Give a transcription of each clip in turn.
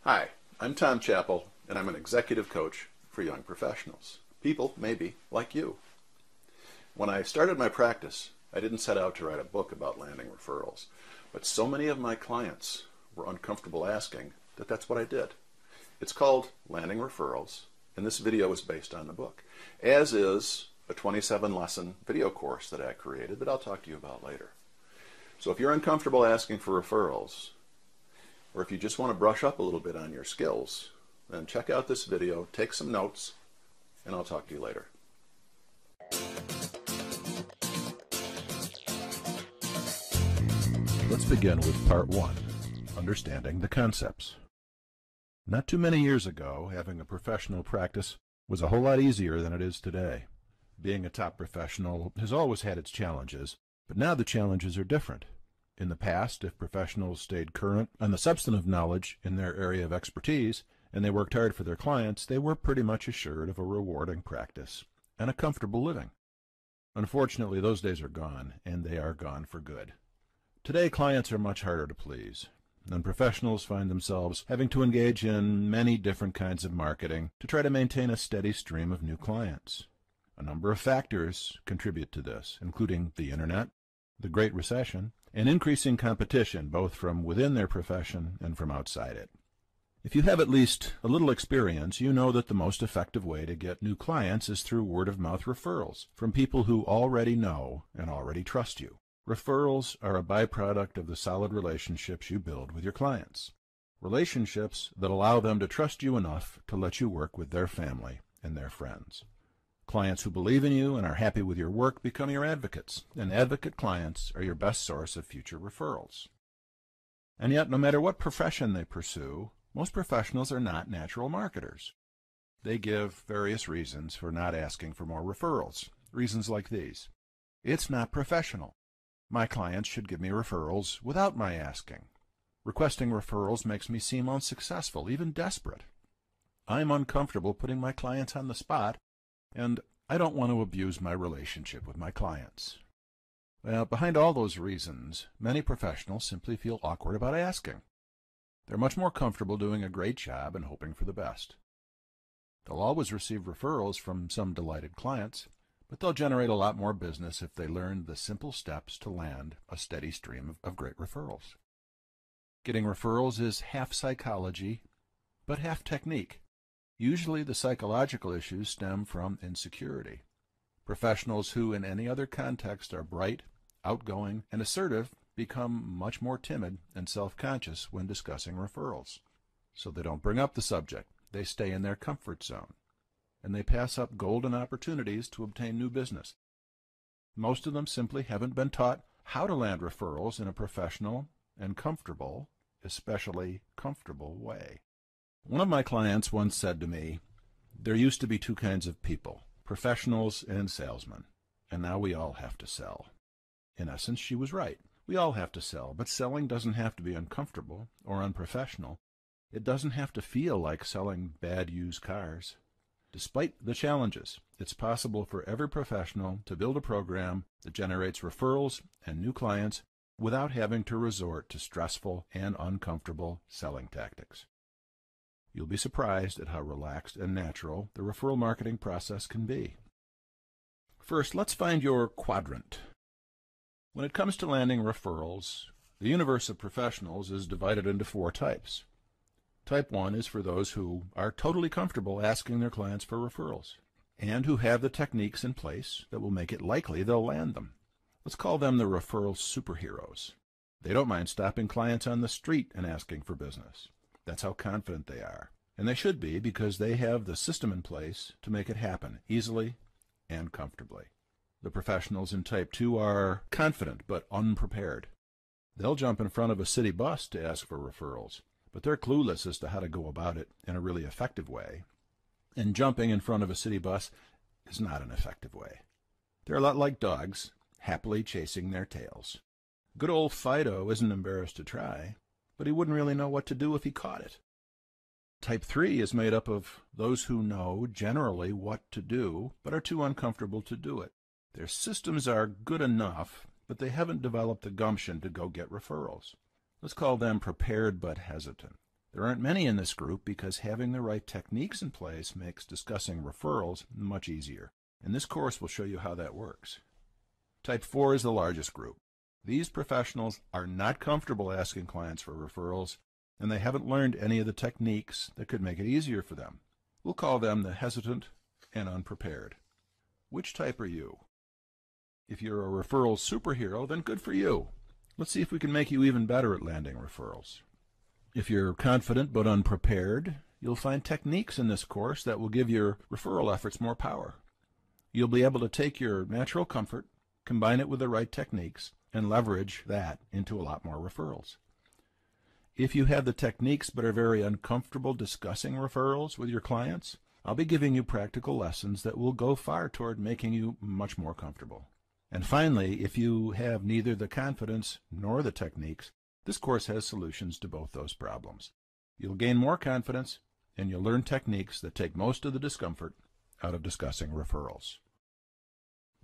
Hi, I'm Tom Chapple, and I'm an executive coach for young professionals. People, maybe, like you. When I started my practice, I didn't set out to write a book about landing referrals, but so many of my clients were uncomfortable asking that that's what I did. It's called Landing Referrals, and this video is based on the book, as is a 27-lesson video course that I created that I'll talk to you about later. So if you're uncomfortable asking for referrals, or if you just want to brush up a little bit on your skills, then check out this video, take some notes, and I'll talk to you later. Let's begin with part 1, understanding the concepts. Not too many years ago, having a professional practice was a whole lot easier than it is today. Being a top professional has always had its challenges, but now the challenges are different. In the past, if professionals stayed current on the substantive knowledge in their area of expertise, and they worked hard for their clients, they were pretty much assured of a rewarding practice and a comfortable living. Unfortunately, those days are gone, and they are gone for good. Today, clients are much harder to please, and professionals find themselves having to engage in many different kinds of marketing to try to maintain a steady stream of new clients. A number of factors contribute to this, including the internet, the Great Recession, and increasing competition both from within their profession and from outside it. If you have at least a little experience, you know that the most effective way to get new clients is through word-of-mouth referrals from people who already know and already trust you. Referrals are a byproduct of the solid relationships you build with your clients. Relationships that allow them to trust you enough to let you work with their family and their friends. Clients who believe in you and are happy with your work become your advocates, and advocate clients are your best source of future referrals. And yet, no matter what profession they pursue, most professionals are not natural marketers. They give various reasons for not asking for more referrals. Reasons like these. It's not professional. My clients should give me referrals without my asking. Requesting referrals makes me seem unsuccessful, even desperate. I'm uncomfortable putting my clients on the spot, and I don't want to abuse my relationship with my clients. Well, behind all those reasons, many professionals simply feel awkward about asking. They're much more comfortable doing a great job and hoping for the best. They'll always receive referrals from some delighted clients, but they'll generate a lot more business if they learn the simple steps to land a steady stream of great referrals. Getting referrals is half psychology, but half technique. Usually the psychological issues stem from insecurity. Professionals who in any other context are bright, outgoing, and assertive become much more timid and self-conscious when discussing referrals. So they don't bring up the subject. They stay in their comfort zone, and they pass up golden opportunities to obtain new business. Most of them simply haven't been taught how to land referrals in a professional and comfortable, especially comfortable way. One of my clients once said to me, "There used to be two kinds of people, professionals and salesmen, and now we all have to sell." In essence, she was right. We all have to sell, but selling doesn't have to be uncomfortable or unprofessional. It doesn't have to feel like selling bad used cars. Despite the challenges, it's possible for every professional to build a program that generates referrals and new clients without having to resort to stressful and uncomfortable selling tactics. You'll be surprised at how relaxed and natural the referral marketing process can be. First, let's find your quadrant. When it comes to landing referrals, the universe of professionals is divided into 4 types. Type 1 is for those who are totally comfortable asking their clients for referrals, and who have the techniques in place that will make it likely they'll land them. Let's call them the referral superheroes. They don't mind stopping clients on the street and asking for business. That's how confident they are. And they should be, because they have the system in place to make it happen easily and comfortably. The professionals in Type 2 are confident but unprepared. They'll jump in front of a city bus to ask for referrals, but they're clueless as to how to go about it in a really effective way. And jumping in front of a city bus is not an effective way. They're a lot like dogs, happily chasing their tails. Good old Fido isn't embarrassed to try, but he wouldn't really know what to do if he caught it. Type 3 is made up of those who know generally what to do, but are too uncomfortable to do it. Their systems are good enough, but they haven't developed the gumption to go get referrals. Let's call them prepared but hesitant. There aren't many in this group because having the right techniques in place makes discussing referrals much easier. And this course will show you how that works. Type 4 is the largest group. These professionals are not comfortable asking clients for referrals, and they haven't learned any of the techniques that could make it easier for them. We'll call them the hesitant and unprepared. Which type are you? If you're a referral superhero, then good for you. Let's see if we can make you even better at landing referrals. If you're confident but unprepared, you'll find techniques in this course that will give your referral efforts more power. You'll be able to take your natural comfort, combine it with the right techniques, and leverage that into a lot more referrals. If you have the techniques but are very uncomfortable discussing referrals with your clients, I'll be giving you practical lessons that will go far toward making you much more comfortable. And finally, if you have neither the confidence nor the techniques, this course has solutions to both those problems. You'll gain more confidence, and you'll learn techniques that take most of the discomfort out of discussing referrals.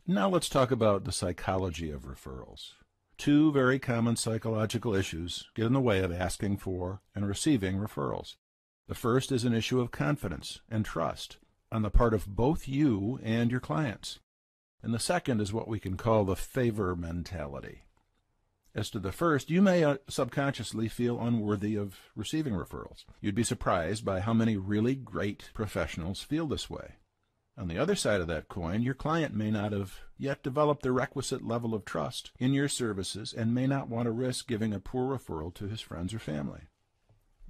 Now let's talk about the psychology of referrals. Two very common psychological issues get in the way of asking for and receiving referrals. The first is an issue of confidence and trust on the part of both you and your clients. And the second is what we can call the favor mentality. As to the first, you may subconsciously feel unworthy of receiving referrals. You'd be surprised by how many really great professionals feel this way. On the other side of that coin, your client may not have yet developed the requisite level of trust in your services and may not want to risk giving a poor referral to his friends or family.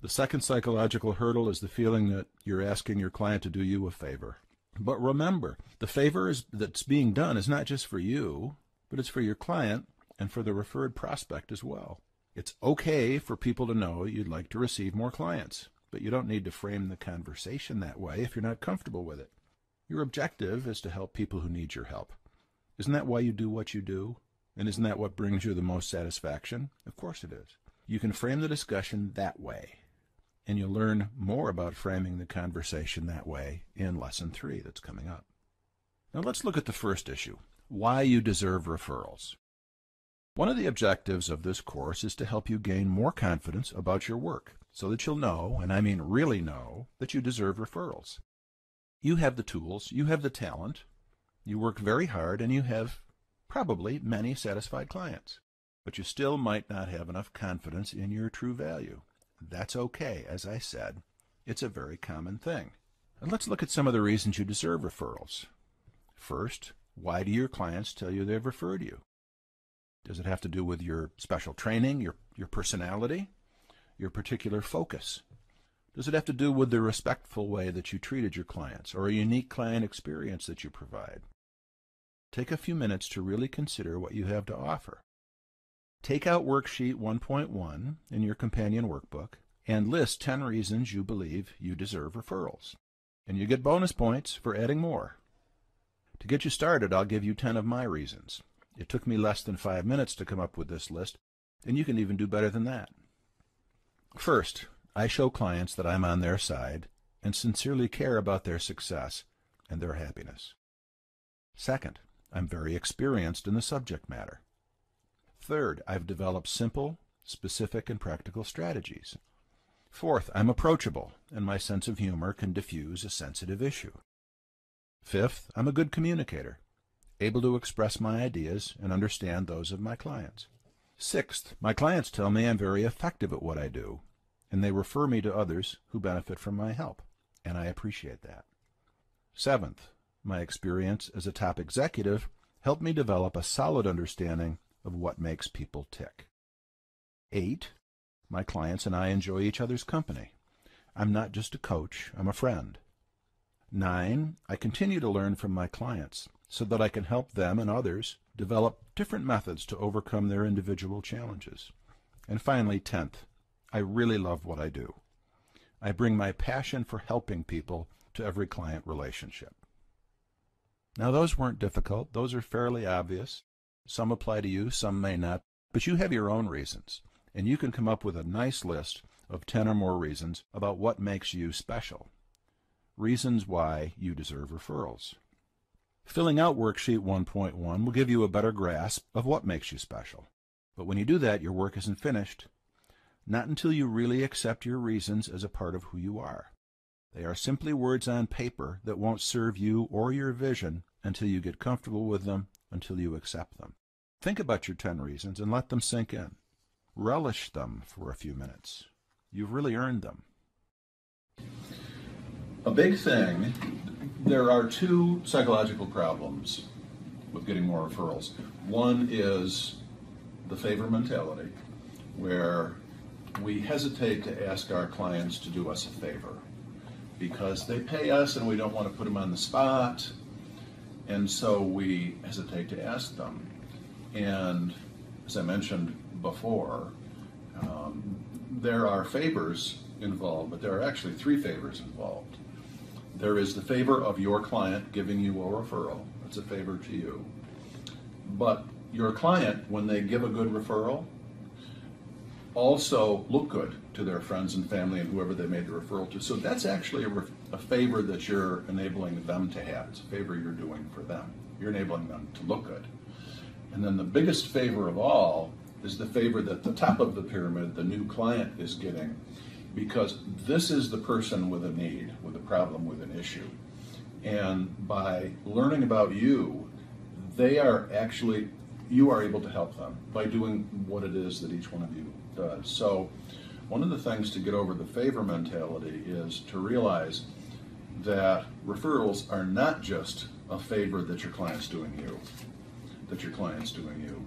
The second psychological hurdle is the feeling that you're asking your client to do you a favor. But remember, the favor that's being done is not just for you, but it's for your client and for the referred prospect as well. It's okay for people to know you'd like to receive more clients, but you don't need to frame the conversation that way if you're not comfortable with it. Your objective is to help people who need your help. Isn't that why you do what you do? And isn't that what brings you the most satisfaction? Of course it is. You can frame the discussion that way, and you'll learn more about framing the conversation that way in Lesson 3 that's coming up. Now let's look at the first issue, why you deserve referrals. One of the objectives of this course is to help you gain more confidence about your work so that you'll know, and I mean really know, that you deserve referrals. You have the tools, you have the talent, you work very hard, and you have probably many satisfied clients. But you still might not have enough confidence in your true value. That's okay, as I said. It's a very common thing. And let's look at some of the reasons you deserve referrals. First, why do your clients tell you they've referred you? Does it have to do with your special training, your personality, your particular focus? Does it have to do with the respectful way that you treated your clients or a unique client experience that you provide? Take a few minutes to really consider what you have to offer. Take out worksheet 1.1 in your companion workbook and list 10 reasons you believe you deserve referrals. And you get bonus points for adding more. To get you started, I'll give you 10 of my reasons. It took me less than 5 minutes to come up with this list, and you can even do better than that. First, I show clients that I'm on their side and sincerely care about their success and their happiness. Second, I'm very experienced in the subject matter. Third, I've developed simple, specific, and practical strategies. Fourth, I'm approachable, and my sense of humor can diffuse a sensitive issue. Fifth, I'm a good communicator, able to express my ideas and understand those of my clients. Sixth, my clients tell me I'm very effective at what I do, and they refer me to others who benefit from my help, and I appreciate that. Seventh, my experience as a top executive helped me develop a solid understanding of what makes people tick. 8, my clients and I enjoy each other's company. I'm not just a coach, I'm a friend. 9, I continue to learn from my clients so that I can help them and others develop different methods to overcome their individual challenges. And finally, 10th, I really love what I do. I bring my passion for helping people to every client relationship. Now, those weren't difficult. Those are fairly obvious. Some apply to you, some may not, but you have your own reasons, and you can come up with a nice list of 10 or more reasons about what makes you special. Reasons why you deserve referrals. Filling out worksheet 1.1 will give you a better grasp of what makes you special. But when you do that, your work isn't finished. not until you really accept your reasons as a part of who you are. They are simply words on paper that won't serve you or your vision until you get comfortable with them, until you accept them. Think about your 10 reasons and let them sink in. Relish them for a few minutes. You've really earned them. A big thing, there are two psychological problems with getting more referrals. One is the favor mentality, where we hesitate to ask our clients to do us a favor because they pay us and we don't want to put them on the spot, and so we hesitate to ask them. And as I mentioned before, there are favors involved, but there are actually 3 favors involved. There is the favor of your client giving you a referral. That's a favor to you. But your client, when they give a good referral, also look good to their friends and family and whoever they made the referral to. So that's actually a favor that you're enabling them to have. It's a favor you're doing for them. You're enabling them to look good. And then the biggest favor of all is the favor that the top of the pyramid, the new client, is getting, because this is the person with a need, with a problem, with an issue. And by learning about you, you are able to help them by doing what it is that each one of you does. So one of the things to get over the favor mentality is to realize that referrals are not just a favor that your client's doing you,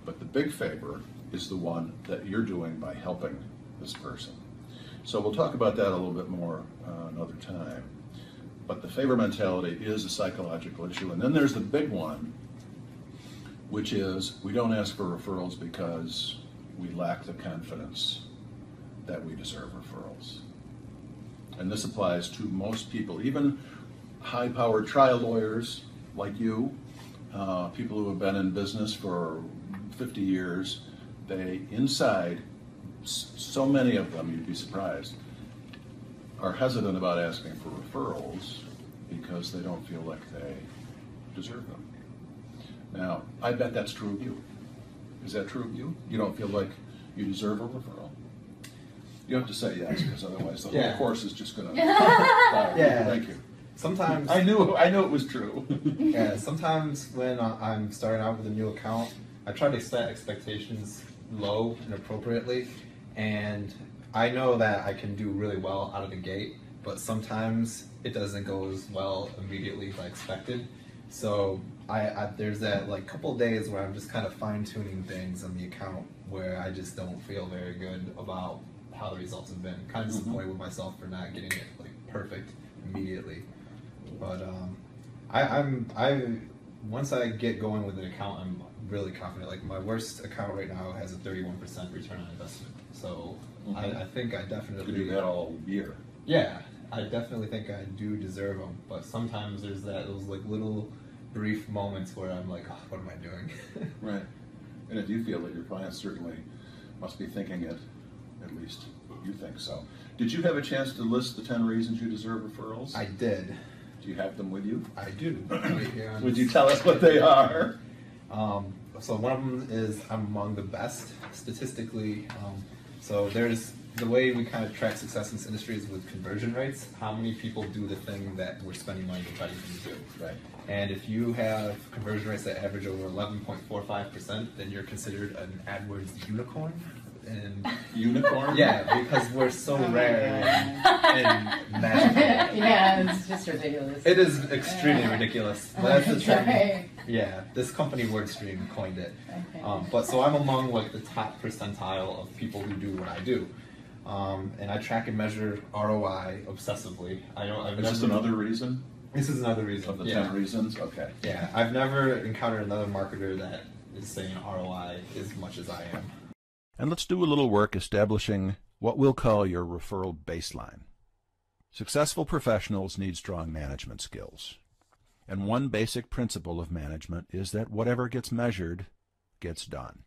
but the big favor is the one that you're doing by helping this person. So we'll talk about that a little bit more another time. But the favor mentality is a psychological issue. And then there's the big one, which is we don't ask for referrals because we lack the confidence that we deserve referrals. And this applies to most people, even high-powered trial lawyers like you, people who have been in business for 50 years. They inside, so many of them, you'd be surprised, are hesitant about asking for referrals because they don't feel like they deserve them. Now, I bet that's true of you. Is that true of you? You don't feel like you deserve a referral? You have to say yes, because otherwise the whole course is just going to die. Yeah. Thank you. Sometimes I knew it was true. yeah. Sometimes when I'm starting out with a new account, I try to set expectations low and appropriately, and I know that I can do really well out of the gate, but sometimes it doesn't go as well immediately as I expected. So there's that like couple days where I'm just kind of fine-tuning things on the account where I just don't feel very good about how the results have been. Kind of disappointed with myself for not getting it like perfect immediately. But once I get going with an account, I'm really confident. Like my worst account right now has a 31% return on investment. So I think I definitely could do that all year. Yeah, I definitely think I do deserve them. But sometimes there's those like little brief moments where I'm like, oh, what am I doing? Right. And if you feel that your clients certainly must be thinking it, at least you think so. Did you have a chance to list the 10 reasons you deserve referrals? I did. Do you have them with you? I do. Right here. Would you tell us what they are? So one of them is I'm among the best statistically. So there's the way we kind of track success in this industry is with conversion rates. How many people do the thing that we're spending money to try to get them to do? Right. And if you have conversion rates that average over 11.45%, then you're considered an AdWords unicorn. And unicorn? Yeah, because we're so rare and magical. Yeah, it's just ridiculous. It is extremely ridiculous. But that's the term. Right. Yeah, this company WordStream coined it. Okay. But so I'm among like the top percentile of people who do what I do. And I track and measure ROI obsessively. Is this another reason? This is another reason. Of the 10 reasons? Okay. Yeah, I've never encountered another marketer that is saying ROI as much as I am. And let's do a little work establishing what we'll call your referral baseline. Successful professionals need strong management skills. And one basic principle of management is that whatever gets measured gets done.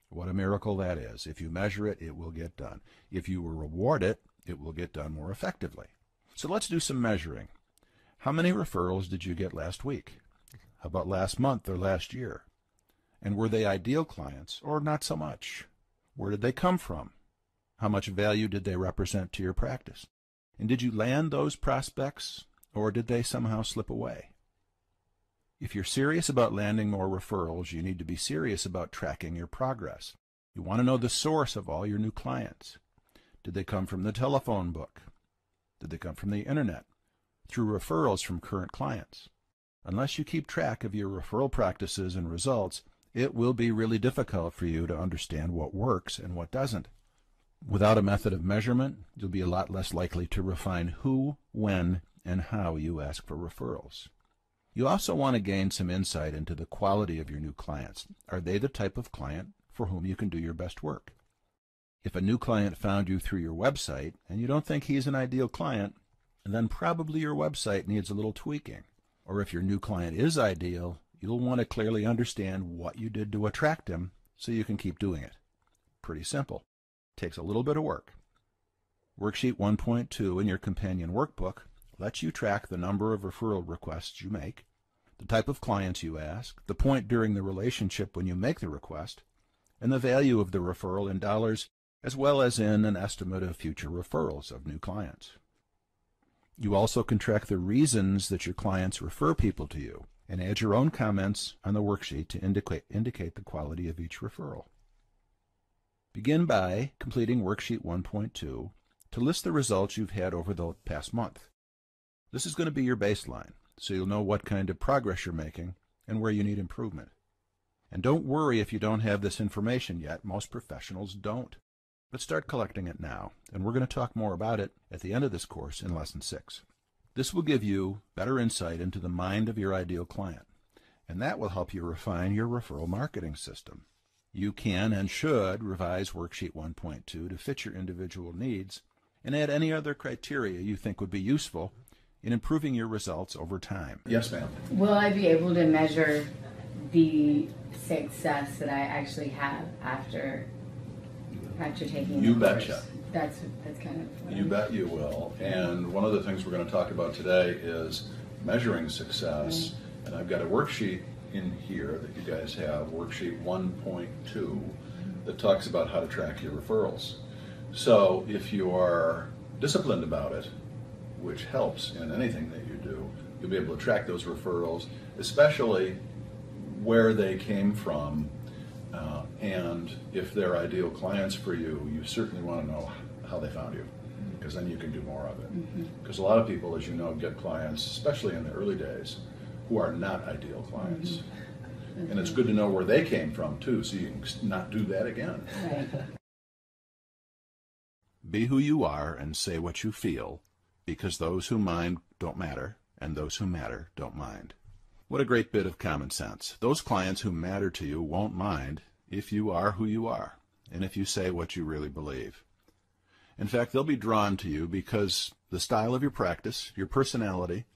What a miracle that is. If you measure it, it will get done. If you reward it, it will get done more effectively. So let's do some measuring. How many referrals did you get last week? How about last month or last year? And were they ideal clients or not so much? Where did they come from? How much value did they represent to your practice? And did you land those prospects, or did they somehow slip away? If you're serious about landing more referrals, you need to be serious about tracking your progress. You want to know the source of all your new clients. Did they come from the telephone book? Did they come from the internet? Through referrals from current clients? Unless you keep track of your referral practices and results, it will be really difficult for you to understand what works and what doesn't. Without a method of measurement, you'll be a lot less likely to refine who, when, and how you ask for referrals. You also want to gain some insight into the quality of your new clients. Are they the type of client for whom you can do your best work? If a new client found you through your website and you don't think he's an ideal client, then probably your website needs a little tweaking. Or if your new client is ideal, you'll want to clearly understand what you did to attract him so you can keep doing it. Pretty simple. Takes a little bit of work. Worksheet 1.2 in your companion workbook lets you track the number of referral requests you make, the type of clients you ask, the point during the relationship when you make the request, and the value of the referral in dollars, as well as in an estimate of future referrals of new clients. You also can track the reasons that your clients refer people to you and add your own comments on the worksheet to indicate the quality of each referral. Begin by completing Worksheet 1.2 to list the results you've had over the past month. This is going to be your baseline, so you'll know what kind of progress you're making and where you need improvement. And don't worry if you don't have this information yet. Most professionals don't. But start collecting it now, and we're going to talk more about it at the end of this course in Lesson 6. This will give you better insight into the mind of your ideal client, and that will help you refine your referral marketing system. You can and should revise Worksheet 1.2 to fit your individual needs and add any other criteria you think would be useful in improving your results over time. Yes, ma'am. Will I be able to measure the success that I actually have after taking You the course? betcha. That's kind of what You bet you will. And one of the things we're going to talk about today is measuring success. And I've got a worksheet in here that you guys have, Worksheet 1.2, that talks about how to track your referrals. So if you are disciplined about it, which helps in anything that you do, you'll be able to track those referrals, especially where they came from. And if they're ideal clients for you, you certainly want to know how they found you, because then you can do more of it. Because a lot of people, as you know, get clients, especially in the early days, who are not ideal clients. And it's good to know where they came from, too, so you can not do that again. Right. Be who you are and say what you feel, because those who mind don't matter, and those who matter don't mind. What a great bit of common sense. Those clients who matter to you won't mind if you are who you are, and if you say what you really believe. In fact, they'll be drawn to you because the style of your practice, your personality,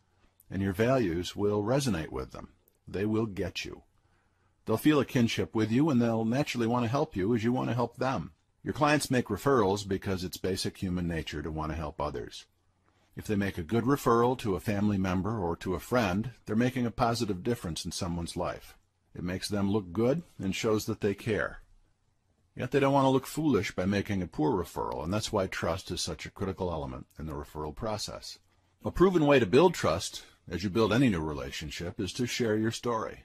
and your values will resonate with them. They will get you. They'll feel a kinship with you, and they'll naturally want to help you as you want to help them. Your clients make referrals because it's basic human nature to want to help others. If they make a good referral to a family member or to a friend, they're making a positive difference in someone's life. It makes them look good and shows that they care. Yet they don't want to look foolish by making a poor referral, and that's why trust is such a critical element in the referral process. A proven way to build trust, as you build any new relationship, is to share your story.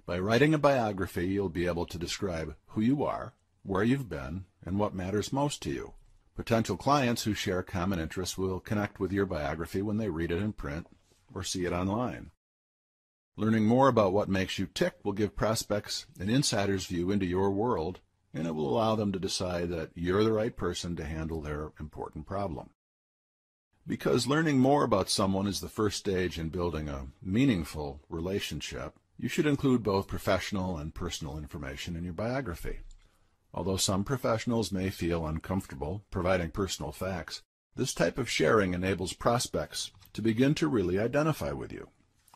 By writing a biography, you'll be able to describe who you are, where you've been, and what matters most to you. Potential clients who share common interests will connect with your biography when they read it in print or see it online. Learning more about what makes you tick will give prospects an insider's view into your world, and it will allow them to decide that you're the right person to handle their important problem. Because learning more about someone is the first stage in building a meaningful relationship, you should include both professional and personal information in your biography. Although some professionals may feel uncomfortable providing personal facts, this type of sharing enables prospects to begin to really identify with you.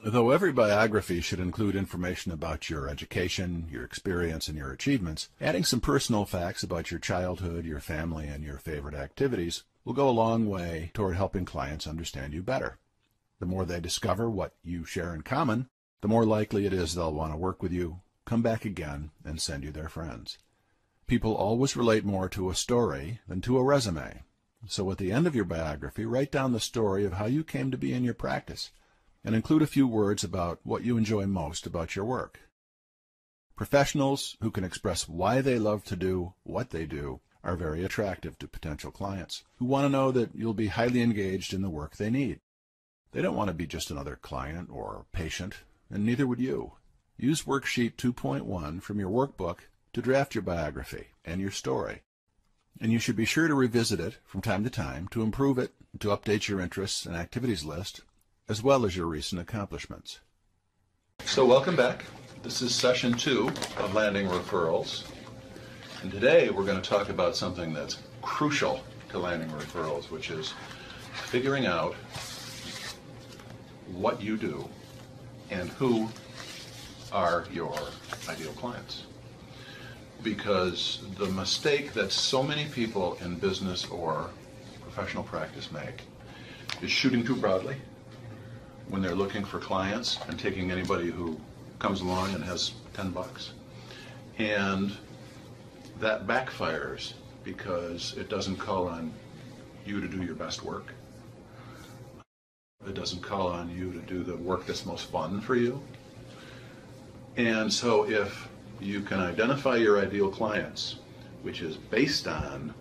Though every biography should include information about your education, your experience, and your achievements, adding some personal facts about your childhood, your family, and your favorite activities will go a long way toward helping clients understand you better. The more they discover what you share in common, the more likely it is they'll want to work with you, come back again, and send you their friends. People always relate more to a story than to a resume. So at the end of your biography, write down the story of how you came to be in your practice and include a few words about what you enjoy most about your work. Professionals who can express why they love to do what they do are very attractive to potential clients who want to know that you'll be highly engaged in the work they need. They don't want to be just another client or patient, and neither would you. Use Worksheet 2.1 from your workbook to draft your biography and your story. And you should be sure to revisit it from time to time to improve it, to update your interests and activities list, as well as your recent accomplishments. So welcome back. This is session 2 of Landing Referrals. And today we're going to talk about something that's crucial to landing referrals, which is figuring out what you do and who are your ideal clients. Because the mistake that so many people in business or professional practice make is shooting too broadly when they're looking for clients and taking anybody who comes along and has $10. And that backfires because it doesn't call on you to do your best work. It doesn't call on you to do the work that's most fun for you. And so if you can identify your ideal clients, which is based on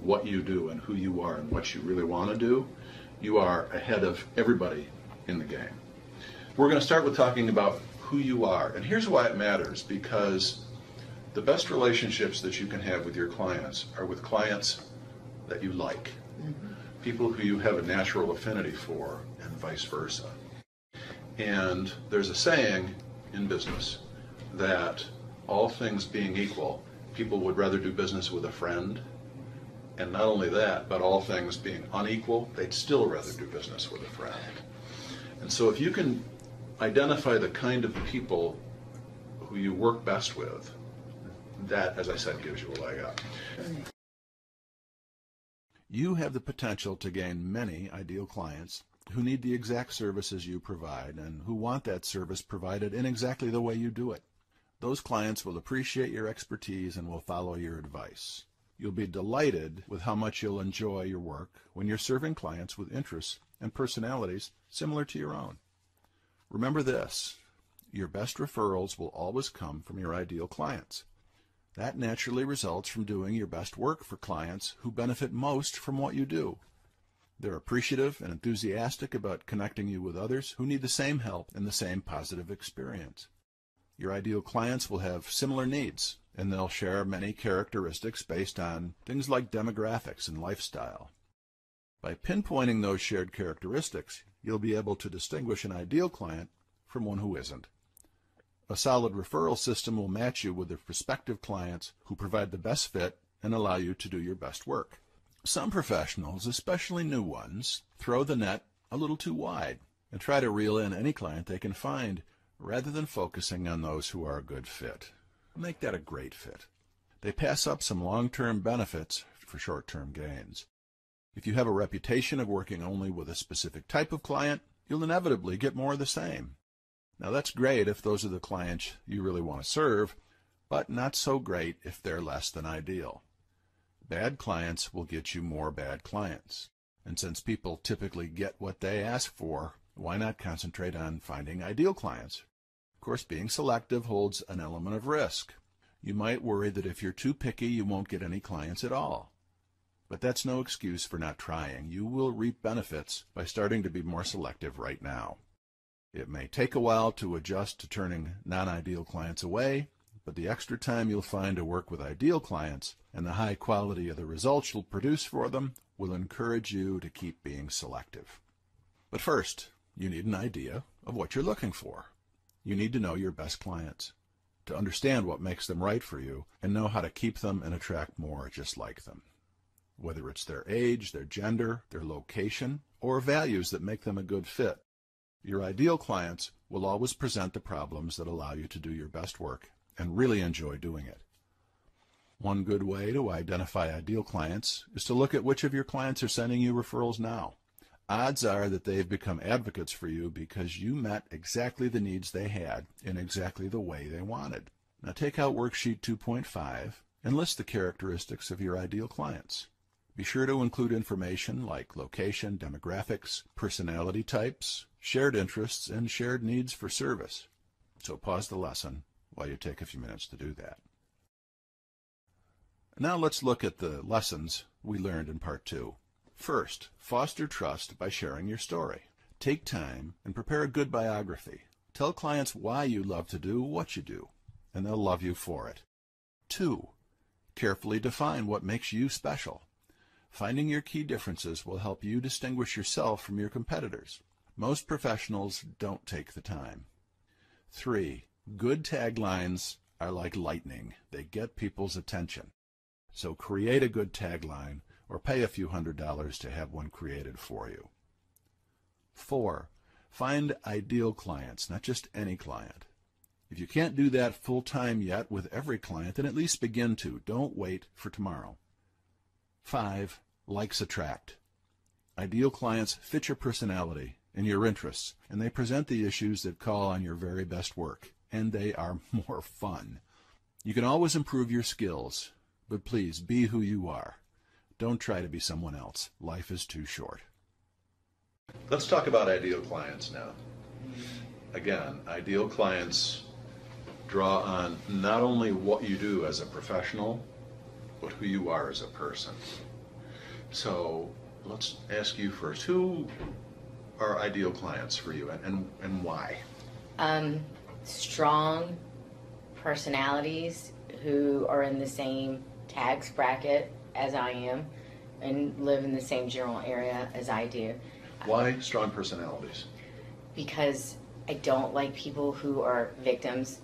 what you do and who you are and what you really want to do, you are ahead of everybody in the game. We're going to start with talking about who you are. And here's why it matters, because the best relationships that you can have with your clients are with clients that you like, people who you have a natural affinity for, and vice versa. And there's a saying in business that all things being equal, people would rather do business with a friend. And not only that, but all things being unequal, they'd still rather do business with a friend. And so if you can identify the kind of people who you work best with, that, as I said, gives you a leg up. You have the potential to gain many ideal clients who need the exact services you provide and who want that service provided in exactly the way you do it. Those clients will appreciate your expertise and will follow your advice. You'll be delighted with how much you'll enjoy your work when you're serving clients with interests and personalities similar to your own. Remember this, your best referrals will always come from your ideal clients. That naturally results from doing your best work for clients who benefit most from what you do. They're appreciative and enthusiastic about connecting you with others who need the same help and the same positive experience. Your ideal clients will have similar needs, and they'll share many characteristics based on things like demographics and lifestyle. By pinpointing those shared characteristics, you'll be able to distinguish an ideal client from one who isn't. A solid referral system will match you with the prospective clients who provide the best fit and allow you to do your best work. Some professionals, especially new ones, throw the net a little too wide and try to reel in any client they can find rather than focusing on those who are a good fit. Make that a great fit. They pass up some long-term benefits for short-term gains. If you have a reputation of working only with a specific type of client, you'll inevitably get more of the same. Now that's great if those are the clients you really want to serve, but not so great if they're less than ideal. Bad clients will get you more bad clients. And since people typically get what they ask for, why not concentrate on finding ideal clients? Of course, being selective holds an element of risk. You might worry that if you're too picky, you won't get any clients at all. But that's no excuse for not trying. You will reap benefits by starting to be more selective right now. It may take a while to adjust to turning non-ideal clients away, but the extra time you'll find to work with ideal clients and the high quality of the results you'll produce for them will encourage you to keep being selective. But first, you need an idea of what you're looking for. You need to know your best clients, to understand what makes them right for you, and know how to keep them and attract more just like them. Whether it's their age, their gender, their location, or values that make them a good fit, your ideal clients will always present the problems that allow you to do your best work and really enjoy doing it. One good way to identify ideal clients is to look at which of your clients are sending you referrals now. Odds are that they've become advocates for you because you met exactly the needs they had in exactly the way they wanted. Now take out Worksheet 2.5 and list the characteristics of your ideal clients. Be sure to include information like location, demographics, personality types, shared interests, and shared needs for service. So pause the lesson while you take a few minutes to do that. Now let's look at the lessons we learned in Part 2. First, foster trust by sharing your story. Take time and prepare a good biography. Tell clients why you love to do what you do, and they'll love you for it. 2, carefully define what makes you special. Finding your key differences will help you distinguish yourself from your competitors. Most professionals don't take the time. 3, good taglines are like lightning. They get people's attention. So create a good tagline or pay a few $100s to have one created for you. 4, find ideal clients, not just any client. If you can't do that full-time yet with every client, then at least begin to. Don't wait for tomorrow. 5, likes attract. Ideal clients fit your personality and your interests, and they present the issues that call on your very best work, and they are more fun. You can always improve your skills, but please be who you are. Don't try to be someone else. Life is too short. Let's talk about ideal clients now. Again, ideal clients draw on not only what you do as a professional, but who you are as a person. So let's ask you first, who are ideal clients for you and why? Strong personalities who are in the same tax bracket as I am and live in the same general area as I do. Why strong personalities? Because I don't like people who are victims,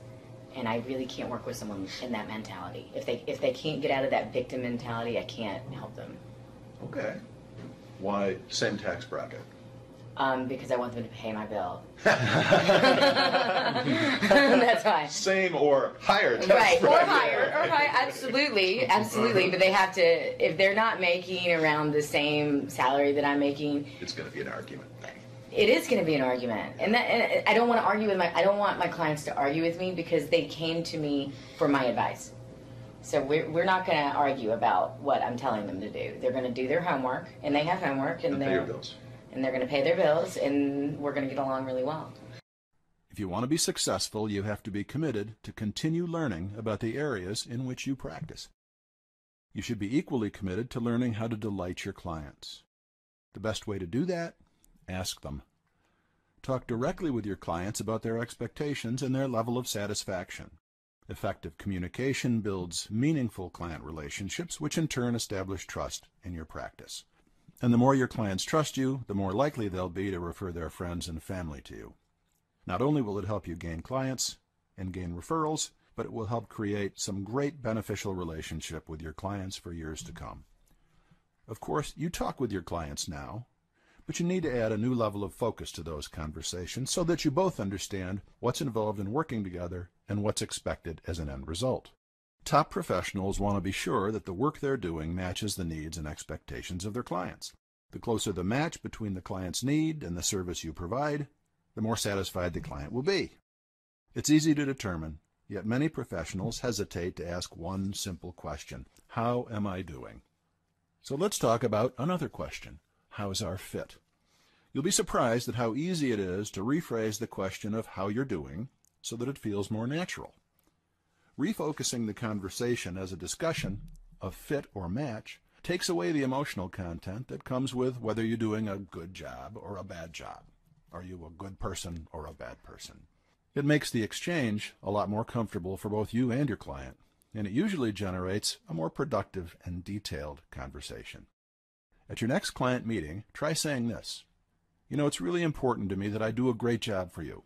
and I really can't work with someone in that mentality. If they can't get out of that victim mentality, I can't help them. Okay. Why same tax bracket? Because I want them to pay my bill. That's why. Same or higher tax right, bracket. or higher, absolutely, absolutely. But they have to, if they're not making around the same salary that I'm making, It's going to be an argument. it is going to be an argument. And I don't want to argue with I don't want my clients to argue with me because they came to me for my advice. So we're not going to argue about what I'm telling them to do. They're going to do their homework, and they have homework, and pay your bills. And they're going to pay their bills, and we're going to get along really well. If you want to be successful, you have to be committed to continue learning about the areas in which you practice. You should be equally committed to learning how to delight your clients. The best way to do that? Ask them. Talk directly with your clients about their expectations and their level of satisfaction. Effective communication builds meaningful client relationships, which in turn establish trust in your practice. And the more your clients trust you, the more likely they'll be to refer their friends and family to you. Not only will it help you gain clients and gain referrals, but it will help create some great beneficial relationship with your clients for years to come. Of course, you talk with your clients now, but you need to add a new level of focus to those conversations so that you both understand what's involved in working together and what's expected as an end result. Top professionals want to be sure that the work they're doing matches the needs and expectations of their clients. The closer the match between the client's need and the service you provide, the more satisfied the client will be. It's easy to determine, yet many professionals hesitate to ask one simple question: how am I doing? So let's talk about another question: how's our fit? You'll be surprised at how easy it is to rephrase the question of how you're doing so that it feels more natural. Refocusing the conversation as a discussion of fit or match takes away the emotional content that comes with whether you're doing a good job or a bad job. Are you a good person or a bad person? It makes the exchange a lot more comfortable for both you and your client, and it usually generates a more productive and detailed conversation. At your next client meeting, try saying this: you know, it's really important to me that I do a great job for you.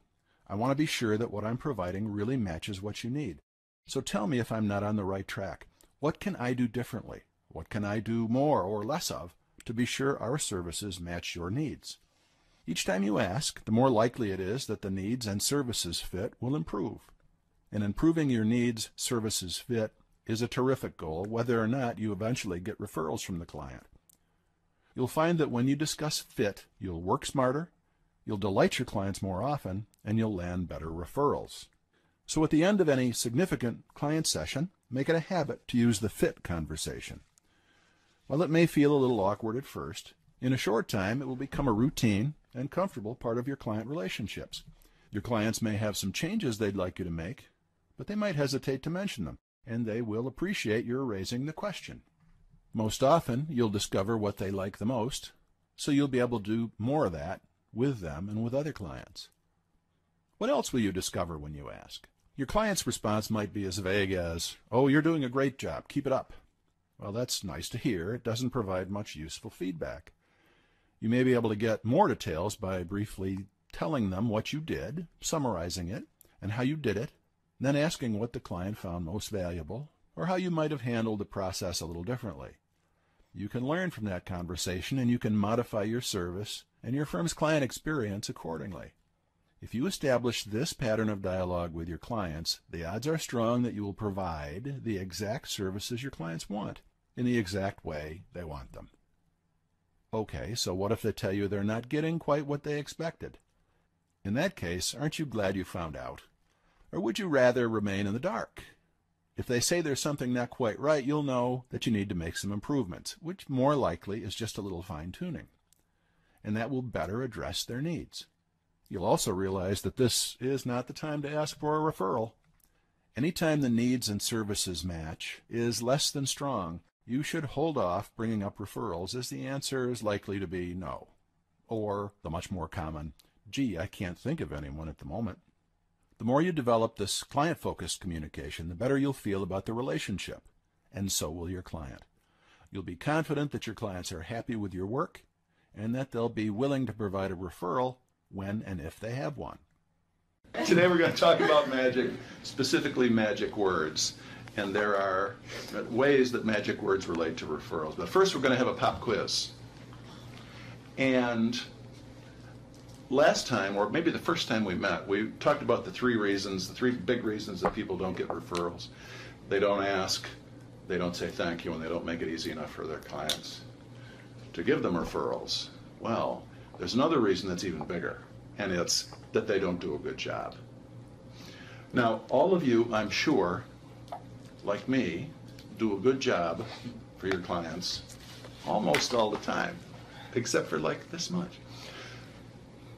I want to be sure that what I'm providing really matches what you need. So tell me if I'm not on the right track. What can I do differently? What can I do more or less of to be sure our services match your needs? Each time you ask, the more likely it is that the needs and services fit will improve. And improving your needs, services fit is a terrific goal, whether or not you eventually get referrals from the client. You'll find that when you discuss fit, you'll work smarter, you'll delight your clients more often, and you'll land better referrals. So at the end of any significant client session, Make it a habit to use the fit conversation. While it may feel a little awkward at first, in a short time it will become a routine and comfortable part of your client relationships. Your clients may have some changes they'd like you to make, but they might hesitate to mention them, and they will appreciate your raising the question. Most often, you'll discover what they like the most, so you'll be able to do more of that with them and with other clients. What else will you discover when you ask? Your client's response might be as vague as, "Oh, you're doing a great job. Keep it up." Well, that's nice to hear. It doesn't provide much useful feedback. You may be able to get more details by briefly telling them what you did, summarizing it, and how you did it, and then asking what the client found most valuable, or how you might have handled the process a little differently. You can learn from that conversation, and you can modify your service and your firm's client experience accordingly. If you establish this pattern of dialogue with your clients, the odds are strong that you will provide the exact services your clients want, in the exact way they want them. Okay, so what if they tell you they're not getting quite what they expected? In that case, aren't you glad you found out? Or would you rather remain in the dark? If they say there's something not quite right, you'll know that you need to make some improvements, which more likely is just a little fine-tuning. And that will better address their needs. You'll also realize that this is not the time to ask for a referral. Anytime the needs and services match is less than strong, you should hold off bringing up referrals, as the answer is likely to be no. Or the much more common, "Gee, I can't think of anyone at the moment." The more you develop this client-focused communication, the better you'll feel about the relationship, and so will your client. You'll be confident that your clients are happy with your work, and that they'll be willing to provide a referral when and if they have one. Today we're going to talk about magic, specifically magic words. And there are ways that magic words relate to referrals. But first we're going to have a pop quiz. And last time, or maybe the first time we met, we talked about the three big reasons that people don't get referrals. They don't ask, they don't say thank you, and they don't make it easy enough for their clients to give them referrals. Well, there's another reason that's even bigger, and it's that they don't do a good job. Now, all of you, I'm sure, like me, do a good job for your clients almost all the time, except for like this much.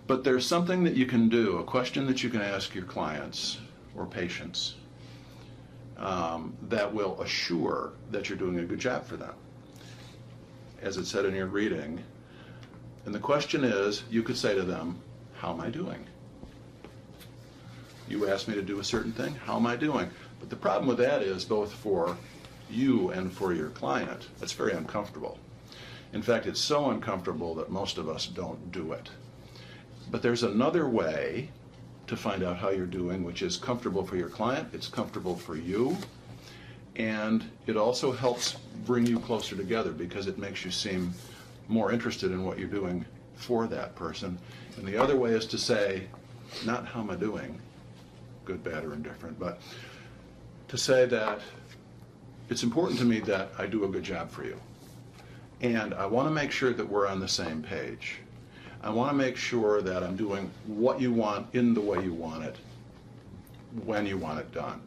But there's something that you can do, a question that you can ask your clients or patients that will assure that you're doing a good job for them. As it said in your reading, and the question is, you could say to them, "How am I doing?" You asked me to do a certain thing, how am I doing? But the problem with that is, both for you and for your client, that's very uncomfortable. In fact, it's so uncomfortable that most of us don't do it. But there's another way to find out how you're doing, which is comfortable for your client, it's comfortable for you, and it also helps bring you closer together because it makes you seem more interested in what you're doing for that person. And the other way is to say, not how am I doing, good, bad, or indifferent, but to say that it's important to me that I do a good job for you. And I want to make sure that we're on the same page. I want to make sure that I'm doing what you want in the way you want it, when you want it done.